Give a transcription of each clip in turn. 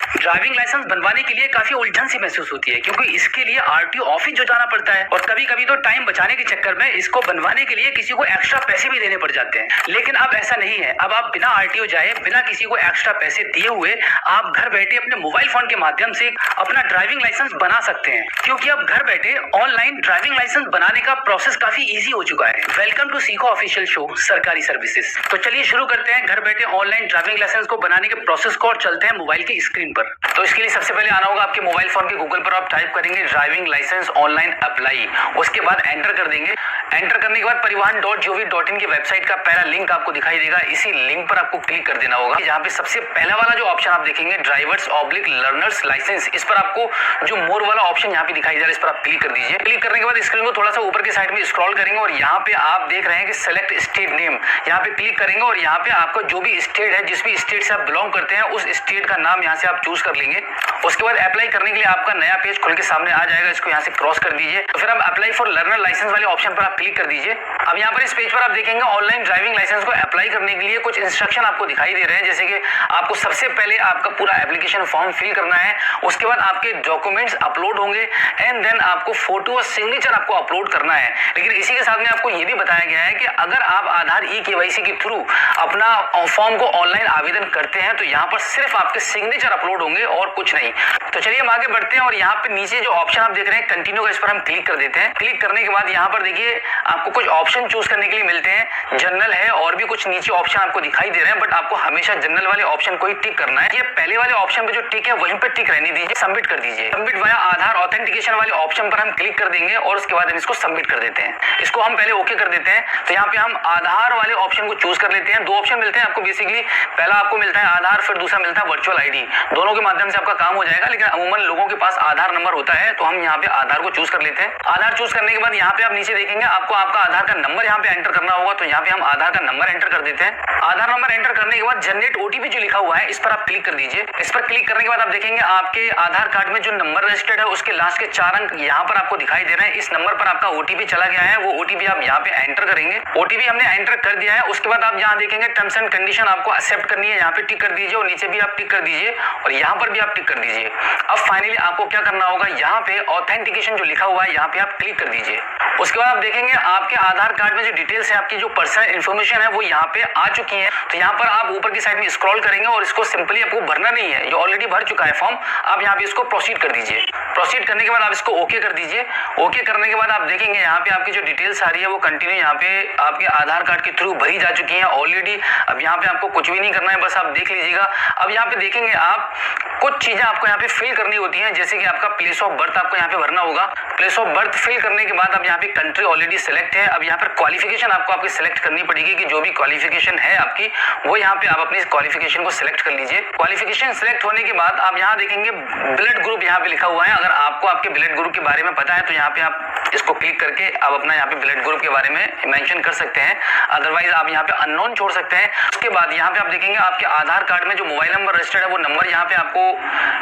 Driving licence बनवाने के लिए काफी उलझन सी महसूस होती है, क्योंकि इसके लिए आरटीओ ऑफिस जो जाना पड़ता है और कभी कभी तो टाइम बचाने के चक्कर में इसको बनवाने के लिए किसी को एक्स्ट्रा पैसे भी देने पड़ जाते हैं। लेकिन अब ऐसा नहीं है। अब आप बिना आरटीओ जाए, बिना किसी को एक्स्ट्रा पैसे दिए हुए आप घर बैठे अपने मोबाइल फोन के माध्यम से अपना ड्राइविंग लाइसेंस बना सकते हैं, क्योंकि अब घर बैठे ऑनलाइन ड्राइविंग लाइसेंस बनाने का प्रोसेस काफी इजी हो चुका है। वेलकम टू सीखो ऑफिशियल शो सरकारी सर्विसेज। तो चलिए शुरू करते हैं घर बैठे ऑनलाइन ड्राइविंग लाइसेंस को बनाने के प्रोसेस को और चलते हैं मोबाइल की स्क्रीन पर। तो इसके लिए सबसे पहले आना होगा आपके मोबाइल फोन के गूगल पर, आप टाइप करेंगे ड्राइविंग लाइसेंस ऑनलाइन अप्लाई, उसके बाद एंटर कर देंगे। एंटर करने के बाद परिवहन.gov.in की वेबसाइट का पहला लिंक आपको दिखाई देगा। इसी लिंक पर आपको क्लिक कर देना होगा। जहां पे सबसे पहला वाला जो ऑप्शन आप देखेंगे ड्राइवर्स/लर्नर्स लाइसेंस, इस पर आपको जो मोर वाला ऑप्शन यहाँ पे दिखाई दे रहा है, इस पर आप क्लिक कर दीजिए। क्लिक करने के बाद स्क्रीन को थोड़ा सा ऊपर की साइड में स्क्रॉल करेंगे और यहाँ पे आप देख रहे हैं कि सेलेक्ट स्टेट नेम, यहाँ पे क्लिक करेंगे और यहाँ पे आपका जो भी स्टेट है, जिस भी स्टेट से आप बिलोंग करते हैं, उस स्टेट का नाम यहाँ से आप चूज कर लेंगे। उसके बाद अप्लाई करने के लिए आपका नया पेज खुल के सामने आ जाएगा। इसको यहाँ से क्रॉस कर दीजिए। तो फिर आप अप्लाई फॉर लर्नर लाइसेंस वाले ऑप्शन पर आप क्लिक कर दीजिए। अब यहाँ पर इस पेज पर आप देखेंगे ऑनलाइन ड्राइविंग लाइसेंस को अप्लाई करने के लिए कुछ इंस्ट्रक्शन आपको दिखाई दे रहे हैं, जैसे कि आपको सबसे पहले आपका पूरा एप्लीकेशन फॉर्म फिल करना है, उसके बाद आपके डॉक्यूमेंट्स अपलोड होंगे एंड देन आपको फोटो और सिग्नेचर आपको अपलोड करना है। लेकिन इसी के साथ में आपको ये भी बताया गया है कि अगर आप आधार ई-केवाईसी के थ्रू अपना फॉर्म को ऑनलाइन आवेदन करते हैं तो यहाँ पर सिर्फ आपके सिग्नेचर अपलोड होंगे और कुछ नहीं। तो चलिए हम आगे बढ़ते हैं और यहाँ पे नीचे जो ऑप्शन आप देख रहे हैं कंटिन्यू का, इस पर हम क्लिक कर देते हैं। क्लिक करने के बाद यहाँ पर देखिए आपको कुछ ऑप्शन चूज करने के लिए मिलते हैं। जनरल है और भी कुछ नीचे ऑप्शन आपको दिखाई दे रहे हैं, बट आपको हमेशा जनरल वाले ऑप्शन को ही टिक करना है। ये पहले वाले ऑप्शन पे जो टिक है वहीं पे टिक रहने दीजिए। सबमिट कर दीजिए। सबमिट वाया आधार ऑथेंटिकेशन वाले ऑप्शन पर हम क्लिक कर देंगे और उसके बाद इसको सबमिट कर देते हैं। इसको हम पहले ओके कर देते हैं। तो यहाँ पे हम आधार वाले ऑप्शन को चूज कर लेते हैं। दो ऑप्शन मिलते हैं आपको बेसिकली, पहला आपको मिलता है आधार, फिर दूसरा मिलता है वर्चुअल आईडी। दोनों के माध्यम से आपका काम हो जाएगा, लेकिन अमूमन लोगों के पास आधार नंबर होता है, तो हम यहाँ पे आधार को चूज कर लेते हैं। आधार चूज करने के बाद यहाँ पे आप नीचे देखेंगे आपको आपका आधार का नंबर यहाँ पे एंटर करना होगा। तो यहाँ पे हम आधार का नंबर एंटर कर देते हैं। आधार नंबर एंटर करने के बाद जनरेट ओटीपी जो लिखा हुआ है, इस पर आप क्लिक कर दीजिए। इस पर क्लिक करने के बाद आप देखेंगे आपके आधार कार्ड में जो नंबर रजिस्टर्ड है उसके लास्ट के 4 अंक यहाँ पर आपको दिखाई दे रहे हैं। इस नंबर पर आपका ओटीपी चला गया है, वो ओटीपी आप यहाँ पे एंटर करेंगे। ओटीपी हमने एंटर कर दिया है। उसके बाद आप यहाँ देखेंगे टर्म्स एंड कंडीशन आपको एक्सेप्ट करनी है, यहाँ पे टिक कर दीजिए और नीचे भी आप टिक कर दीजिए और यहाँ पर भी आप टिक कर दीजिए। अब फाइनली आपको क्या करना होगा, यहाँ पे ऑथेंटिकेशन जो लिखा हुआ है यहाँ पे आप क्लिक कर दीजिए। उसके बाद आप देखेंगे आपके आधार कार्ड में जो डिटेल्स है, आपकी जो पर्सनल इन्फॉर्मेशन है वो यहाँ पे आ चुकी है। तो यहाँ पर आप ऊपर की साइड में स्क्रॉल करेंगे और इसको सिंपली आपको भरना नहीं है, जो ऑलरेडी भर चुका है फॉर्म, आप यहाँ पे इसको प्रोसीड कर दीजिए। प्रोसीड करने के बाद आप इसको ओके कर दीजिए। ओके करने के बाद आप देखेंगे यहाँ पे आपकी जो डिटेल्स आ रही है वो कंटिन्यू यहाँ पे आपके आधार कार्ड के थ्रू भरी जा चुकी है ऑलरेडी। अब यहाँ पे आपको कुछ भी नहीं करना है, बस आप देख लीजिएगा। अब यहाँ पे देखेंगे आप कुछ चीजें आपको यहाँ पे फिल करनी होती हैं, जैसे कि आपका प्लेस ऑफ बर्थ आपको यहाँ पे भरना होगा। प्लेस ऑफ बर्थ फिल करने के बाद अब यहाँ पे कंट्री ऑलरेडी सिलेक्ट है। अब यहाँ पर क्वालिफिकेशन आपको आपकी सिलेक्ट करनी पड़ेगी कि जो भी क्वालिफिकेशन है आपकी, वो यहाँ पे आप अपनी क्वालिफिकेशन को सिलेक्ट कर लीजिए। क्वालिफिकेशन सिलेक्ट होने के बाद आप यहाँ देखेंगे ब्लड ग्रुप यहाँ पे लिखा हुआ है। अगर आपको आपके ब्लड ग्रुप के बारे में पता है तो यहाँ पे आप इसको क्लिक करके आप अपना यहाँ पे ब्लड ग्रुप के बारे में मेंशन कर सकते हैं, अदरवाइज आप यहाँ पे अननोन छोड़ सकते हैं। उसके बाद यहाँ पे आप देखेंगे आपके आधार कार्ड में जो मोबाइल नंबर रजिस्टर्ड है वो नंबर यहाँ पे आपको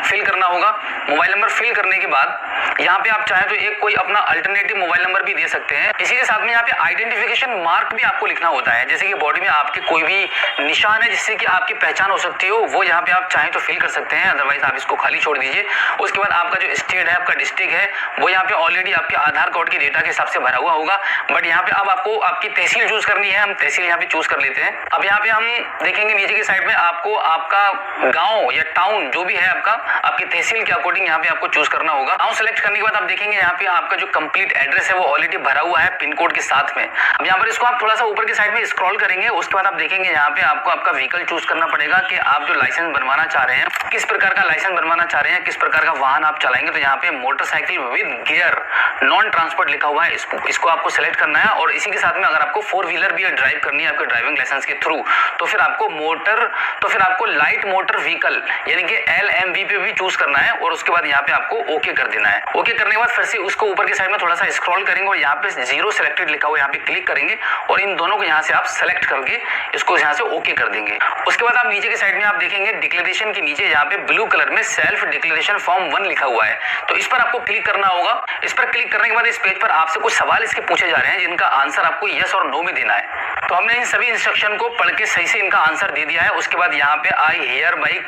फिल करना होगा। मोबाइल नंबर फिल करने के बाद यहाँ पे आप चाहे तो एक कोई अपना अल्टरनेटिव मोबाइल नंबर भी दे सकते हैं। इसी के साथ में यहाँ पे आइडेंटिफिकेशन मार्क भी आपको लिखना होता है, जैसे कि बॉडी में आपके कोई भी निशान है जिससे कि आपकी पहचान हो सकती हो, वो यहाँ पे आप चाहे तो फिल कर सकते हैं, अदरवाइज आप इसको खाली छोड़ दीजिए। उसके बाद आपका जो स्टेट है, आपका डिस्ट्रिक्ट है, वो यहाँ पे ऑलरेडी आपके आधार कार्ड की डेटा के हिसाब से भरा हुआ होगा, बट यहाँ पे अब आपको आपकी तहसील चूज करनी है। हम तहसील यहाँ पे चूज कर लेते हैं। अब यहाँ पे हम देखेंगे नीचे की साइड में आपको आपका गाँव या टाउन जो भी है आपका, आपकी तहसील के अकॉर्डिंग यहाँ पे आपको चूज करना होगा। गाँव सेलेक्ट करने के बाद आप देखेंगे यहाँ पे आपका जो कंप्लीट एड्रेस है वो ऑलरेडी भरा हुआ है पिन कोड के साथ में। अब यहाँ पर इसको आप थोड़ा सा ऊपर की साइड में स्क्रॉल करेंगे। उसके बाद आप देखेंगे यहाँ पे आपको आपका व्हीकल चूज करना पड़ेगा कि आप जो लाइसेंस बनवाना चाह रहे हैं, किस प्रकार का लाइसेंस बनवाना चाह रहे हैं, किस प्रकार का वाहन आप चलाएंगे। तो यहाँ पे motorcycle with gear non transport लिखा हुआ है, इसको आपको सेलेक्ट करना है। और इसी के साथ में अगर आपको 4 व्हीलर भी ड्राइव करनी है आपके ड्राइविंग लाइसेंस के थ्रू, तो फिर आपको लाइट मोटर व्हीकल यानी कि LMV पे भी चूज करना है और उसके बाद यहाँ पे आपको ओके कर देना है। ओके करने के बाद फिर से उसको ऊपर की साइड में थोड़ा सा स्क्रॉल करेंगे और यहाँ पे 0 सिलेक्टेड लिखा हुआ यहाँ पे क्लिक करेंगे और इन दोनों को यहाँ से आप सेलेक्ट करके इसको यहाँ से ओके कर देंगे। उसके बाद आप नीचे की साइड में आप देखेंगे डिक्लेरेशन के नीचे यहाँ पे ब्लू कलर में सेल्फ डिक्लेरेशन फॉर्म 1 लिखा हुआ है, तो इस पर आपको क्लिक करना होगा। इस पर क्लिक करने के बाद इस पेज पर आपसे कुछ सवाल इसके पूछे जा रहे हैं जिनका आंसर आपको यस और नो में देना है। तो हमने इन सभी इंस्ट्रक्शन को पढ़ के सही से इनका आंसर दे दिया है। उसके बाद यहाँ पे आई हियर बाई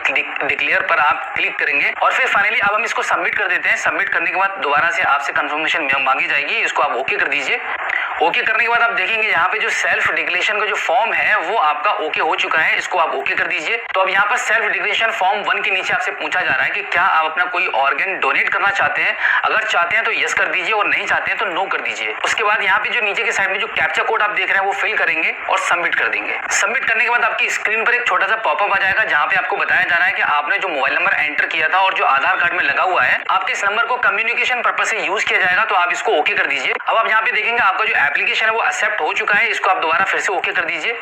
डिक्लेयर पर आप क्लिक करेंगे और फिर फाइनली अब हम इसको सबमिट कर देते हैं। सबमिट करने के बाद दोबारा से आपसे कंफर्मेशन मांगी जाएगी, इसको आप ओके कर दीजिए। ओके करने के बाद आप देखेंगे यहाँ पे जो सेल्फ डिक्लेरेशन का जो फॉर्म है वो आपका ओके हो चुका है, इसको आप ओके कर दीजिए। तो अब यहाँ पर सेल्फ डिक्लेरेशन फॉर्म 1 के नीचे आपसे पूछा जा रहा है कि क्या आप अपना कोई ऑर्गन डोनेट करना चाहते हैं। अगर चाहते हैं तो यस कर दीजिए और नहीं चाहते हैं तो नो कर दीजिए। उसके बाद यहाँ पे जो नीचे के साइड में जो कैप्चा कोड आप देख रहे हैं वो फिल करेंगे और सबमिट कर देंगे। सबमिट करने के बाद आपकी स्क्रीन पर एक छोटा सा पॉपअप आ जाएगा जहाँ पे आपको बताया जा रहा है कि आपने जो मोबाइल नंबर एंटर किया था और जो आधार कार्ड में लगा हुआ है, आपके इस नंबर को कम्युनिकेशन पर्पज से यूज किया जाएगा, तो आप इसको ओके कर दीजिए। अब आप यहाँ पे देखेंगे आपका जो एप्लीकेशन है वो एक्सेप्ट हो चुका है, इसको आप दोबारा फिर से ओके कर दीजिए।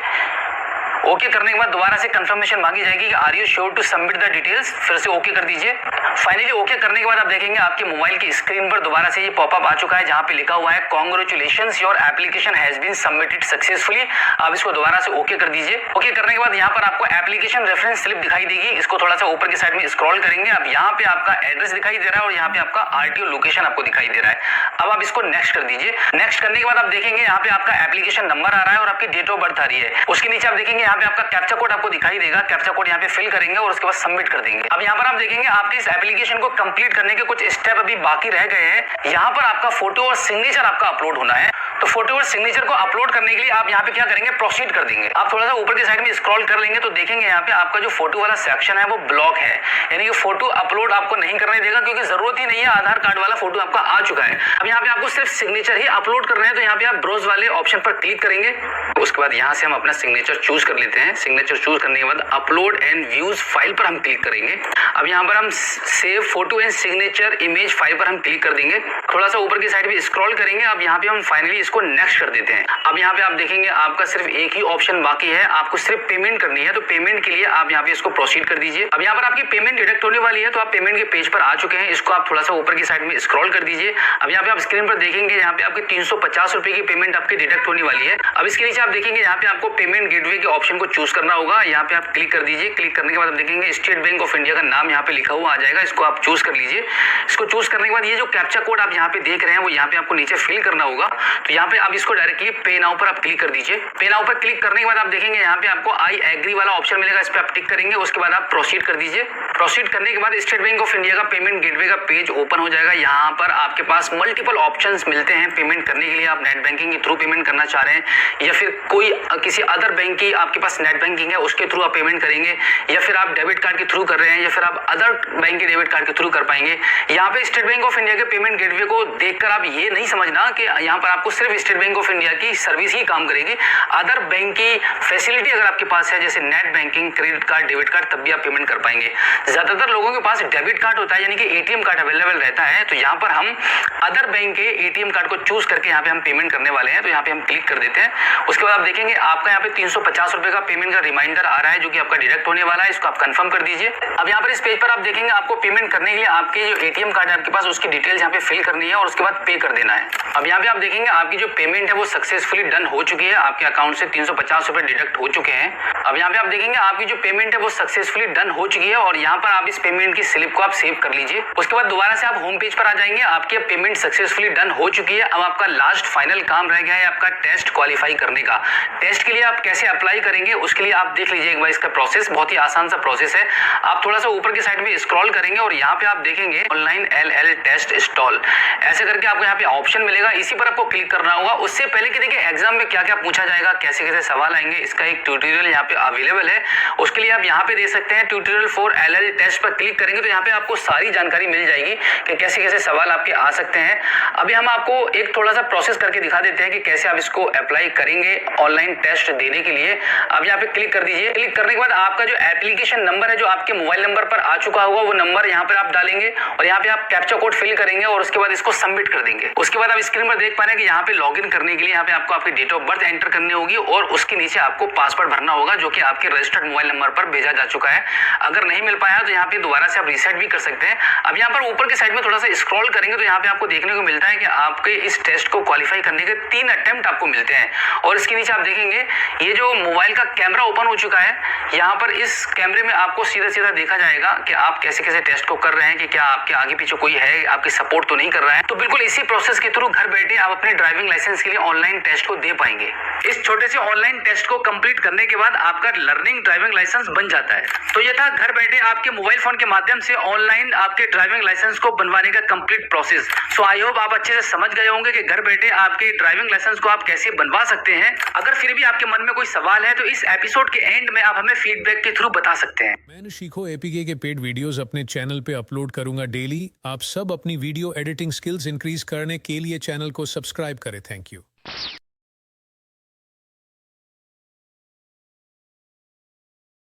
ओके करने के बाद दोबारा से कंफर्मेशन मांगी जाएगी कि are you sure to submit the details, फिर से ओके कर दीजिए। फाइनली ओके करने के बाद आप देखेंगे आपके मोबाइल की स्क्रीन पर दोबारा से ये पॉपअप आ चुका है जहां पे लिखा हुआ है congratulations your application has been submitted successfully. आप इसको दोबारा से ओके कर दीजिए। ओके करने के बाद यहाँ पर आपको एप्लीकेशन रेफरेंस स्लिप दिखाई देगी, इसको थोड़ा सा ऊपर की साइड में स्क्रॉल करेंगे। अब यहाँ पे आपका एड्रेस दिखाई दे रहा है और यहाँ पे आपका आरटीओ लोकेशन आपको दिखाई दे रहा है। अब आप इसको नेक्स्ट कर दीजिए। नेक्स्ट करने के बाद आप देखेंगे यहाँ पे आपका एप्लीकेशन नंबर आ रहा है और आपकी डेट ऑफ बर्थ आ रही है। उसके नीचे आप देखेंगे यहाँ पे आपका कैप्चा कोड आपको दिखाई देगा, कैप्चा कोड यहाँ पे फिल करेंगे और उसके बाद सबमिट कर देंगे। अब यहाँ पर आप देखेंगे आपके इस एप्लीकेशन को कंप्लीट करने के कुछ स्टेप अभी बाकी रह गए हैं। यहाँ पर आपका फोटो और सिग्नेचर आपका अपलोड होना है। तो फोटो और सिग्नेचर को अपलोड करने के लिए आप यहाँ पे क्या करेंगे, प्रोसीड कर देंगे। आप थोड़ा सा ऊपर की साइड में स्क्रॉल कर लेंगे तो देखेंगे यहाँ पे आपका जो फोटो वाला सेक्शन है वो ब्लॉक है, यानी कि फोटो अपलोड आपको नहीं करने देगा क्योंकि जरूरत ही नहीं है, आधार कार्ड वाला फोटो आपका आ चुका है। अब यहाँ पे आपको सिर्फ सिग्नेचर ही अपलोड करना है, तो यहाँ पे आप ब्राउज वाले ऑप्शन पर क्लिक करेंगे। उसके बाद यहाँ से हम अपना सिग्नेचर चूज कर लेते हैं। सिग्नेचर चूज करने के बाद अपलोड एंड व्यूज फाइल पर हम क्लिक करेंगे। अब यहाँ पर हम save photo and signature image file पर हम क्लिक कर देंगे। थोड़ा सा ऊपर की साइड में स्क्रॉल करेंगे। अब यहाँ पे हम फाइनली इसको नेक्स्ट कर देते हैं। अब यहाँ पे आप देखेंगे आपका सिर्फ एक ही ऑप्शन बाकी है, आपको सिर्फ पेमेंट करनी है। तो पेमेंट के लिए आप यहाँ पे इसको प्रोसीड कर दीजिए। अब यहाँ पर आपकी पेमेंट डिडक्ट होने वाली है, तो आप पेमेंट के पेज पर आ चुके हैं। इसको आप थोड़ा सा ऊपर की साइड में स्क्रॉल कर दीजिए। अब यहाँ पे आप स्क्रीन पर देखेंगे यहाँ पे आपकी 350 रुपए की पेमेंट आपकी डिडक्ट होने वाली है। अब इसके नीचे आप देखेंगे यहाँ पे आपको पेमेंट गेटवे के ऑप्शन को चूज करना होगा। यहाँ पे आप क्लिक कर दीजिए। क्लिक करने के बाद आप देखेंगे स्टेट बैंक ऑफ इंडिया का नाम यहाँ पे लिखा हुआ आ जाएगा, इसको आप चूज कर लीजिए। इसको चूज करने के बाद ये जो कैप्चा कोड आप यहाँ पे देख रहे हैं वो यहाँ पे आपको नीचे फिल करना होगा। तो यहाँ पे आप इसको डायरेक्टली पे नाउ पर आप क्लिक कर दीजिए। पे नाउ पर क्लिक करने के बाद आप देखेंगे यहाँ पे आपको आई एग्री वाला ऑप्शन मिलेगा, इस पे आप टिक करेंगे। उसके बाद आप प्रोसीड कर दीजिए। प्रोसीड करने के बाद स्टेट बैंक ऑफ इंडिया का पेमेंट गेटवे का पेज ओपन हो जाएगा। यहाँ पर आपके पास मल्टीपल ऑप्शंस मिलते हैं पेमेंट करने के लिए। आप नेट बैंकिंग के थ्रू पेमेंट करना चाह रहे हैं या फिर कोई किसी अदर बैंक की आपके पास नेट बैंकिंग है उसके थ्रू आप पेमेंट करेंगे, या फिर आप डेबिट कार्ड के थ्रू कर रहे हैं या फिर आप अदर बैंक के डेबिट कार्ड के थ्रू कर पाएंगे। यहाँ पे स्टेट बैंक ऑफ इंडिया के पेमेंट गेटवे को देखकर आप ये नहीं समझना कि यहाँ पर आपको सिर्फ स्टेट बैंक ऑफ इंडिया की सर्विस ही काम करेगी। अदर बैंक की फैसिलिटी अगर आपके पास है जैसे net banking, credit card, debit card, तब भी आप पेमेंट कर पाएंगे। ज्यादातर लोगों के पास डेबिट कार्ड होता है यानी कि एटीएम कार्ड अवेलेबल रहता है, तो यहाँ पर हम अदर बैंक के एटीएम कार्ड को चूज करके यहाँ पे हम पेमेंट करने वाले हैं। तो यहाँ पे हम क्लिक कर देते हैं। उसके बाद आप देखेंगे आपका यहाँ पे 350 रुपए का पेमेंट का रिमाइंडर आ रहा है जो कि आपका डिडक्ट होने वाला है, इसको आप कंफर्म कर दीजिए। अब यहाँ पर इस पेज पर आप देखेंगे आपको पेमेंट करने के लिए आपके जो एटीएम कार्ड है आपके पास उसकी डिटेल्स यहाँ पे फिल करनी है और उसके बाद पे कर देना है। अब यहाँ पे आप देखेंगे आपकी जो पेमेंट है वो सक्सेसफुली डन हो चुकी है, आपके अकाउंट से 350 रुपए डिडक्ट हो चुके हैं। अब यहाँ पे आप देखेंगे आपकी जो पेमेंट है वो सक्सेसफुली डन हो चुकी है और यहाँ पर आप इस पेमेंट की स्लिप को आप सेव कर लीजिए। उसके बाद दोबारा से आप होम पेज पर आ जाएंगे। आपकी पेमेंट सक्सेसफुली डन हो चुकी है। अब आपका लास्ट फाइनल काम रह गया है आपका टेस्ट क्वालिफाई करने का। टेस्ट के लिए आप कैसे अप्लाई करेंगे उसके लिए आप देख लीजिए एक बार इसका प्रोसेस, बहुत ही आसान सा प्रोसेस है। आप थोड़ा सा ऊपर की साइड में स्क्रॉल करेंगे और यहाँ पे आप देखेंगे ऑनलाइन LL टेस्ट इंस्टॉल, ऐसे करके आपको यहाँ पे ऑप्शन मिलेगा, इसी पर आपको क्लिक करना होगा। उससे पहले कि देखिए एग्जाम में क्या क्या पूछा जाएगा, कैसे कैसे सवाल आएंगे, इसका एक ट्यूटोरियल यहाँ पे अवेलेबल है, उसके लिए आप यहाँ पे दे सकते हैं। ट्यूटोरियल फॉर LL टेस्ट पर क्लिक करेंगे तो यहाँ पे आपको सारी जानकारी मिल जाएगी कि कैसे कैसे सवाल आपके आ सकते हैं। अभी हम आपको एक थोड़ा सा प्रोसेस करके दिखा देते हैं कि कैसे आप इसको अप्लाई करेंगे ऑनलाइन टेस्ट देने के लिए। अब यहाँ पे क्लिक कर दीजिए। क्लिक करने के बाद आपका जो एप्लीकेशन नंबर है जो आपके मोबाइल नंबर पर आ चुका होगा वो नंबर यहाँ पर आप डालेंगे और यहाँ पे आप कैप्चा कोड फिल करेंगे और उसके बाद इसको सबमिट कर देंगे। उसके बाद आप स्क्रीन पर देख पा रहे हैं कि यहाँ पे लॉगिन करने के लिए यहाँ पे आपको आपकी डेट ऑफ बर्थ एंटर करनी होगी और उसके नीचे आपको पासवर्ड भरना होगा जो कि आपके रजिस्टर्ड मोबाइल नंबर पर भेजा जा चुका है। अगर नहीं मिल पाया तो यहाँ पे दोबारा से आप रीसेट भी कर सकते हैं। अब यहाँ पर ऊपर की साइड में थोड़ा सा स्क्रॉल करेंगे तो यहाँ पे आपको देखने को मिलता है कि आपके इस टेस्ट को क्वालिफाई करने के 3 अटेम्प्ट आपको मिलते हैं और इसके नीचे आप देखेंगे ये जो मोबाइल का कैमरा ओपन हो चुका है। यहाँ पर इस कैमरे में आपको सीधा सीधा देखा जाएगा कि आप कैसे कैसे टेस्ट को कर रहे हैं, कि क्या आपके आगे पीछे कोई है, आपकी सपोर्ट तो नहीं कर रहा है। तो बिल्कुल इसी प्रोसेस के थ्रू घर बैठे आप अपने ड्राइविंग लाइसेंस के लिए ऑनलाइन टेस्ट को दे पाएंगे। इस छोटे से ऑनलाइन टेस्ट को कंप्लीट करने के बाद आपका लर्निंग ड्राइविंग लाइसेंस बन जाता है। तो ये था घर बैठे आपके मोबाइल फोन के माध्यम से ऑनलाइन आपके ड्राइविंग लाइसेंस को बनवाने का complete process. So I hope आप अच्छे से समझ गए होंगे कि घर बैठे आपके ड्राइविंग लाइसेंस को आप कैसे बनवा सकते हैं। अगर फिर भी आपके मन में कोई सवाल है तो इस एपिसोड के एंड में आप हमें फीडबैक के थ्रू बता सकते हैं। मैं सीखो एपीके के पेड वीडियोस अपने चैनल पे अपलोड करूंगा डेली। आप सब अपनी वीडियो एडिटिंग स्किल्स इंक्रीज करने के लिए चैनल को सब्सक्राइब करें। Thank you.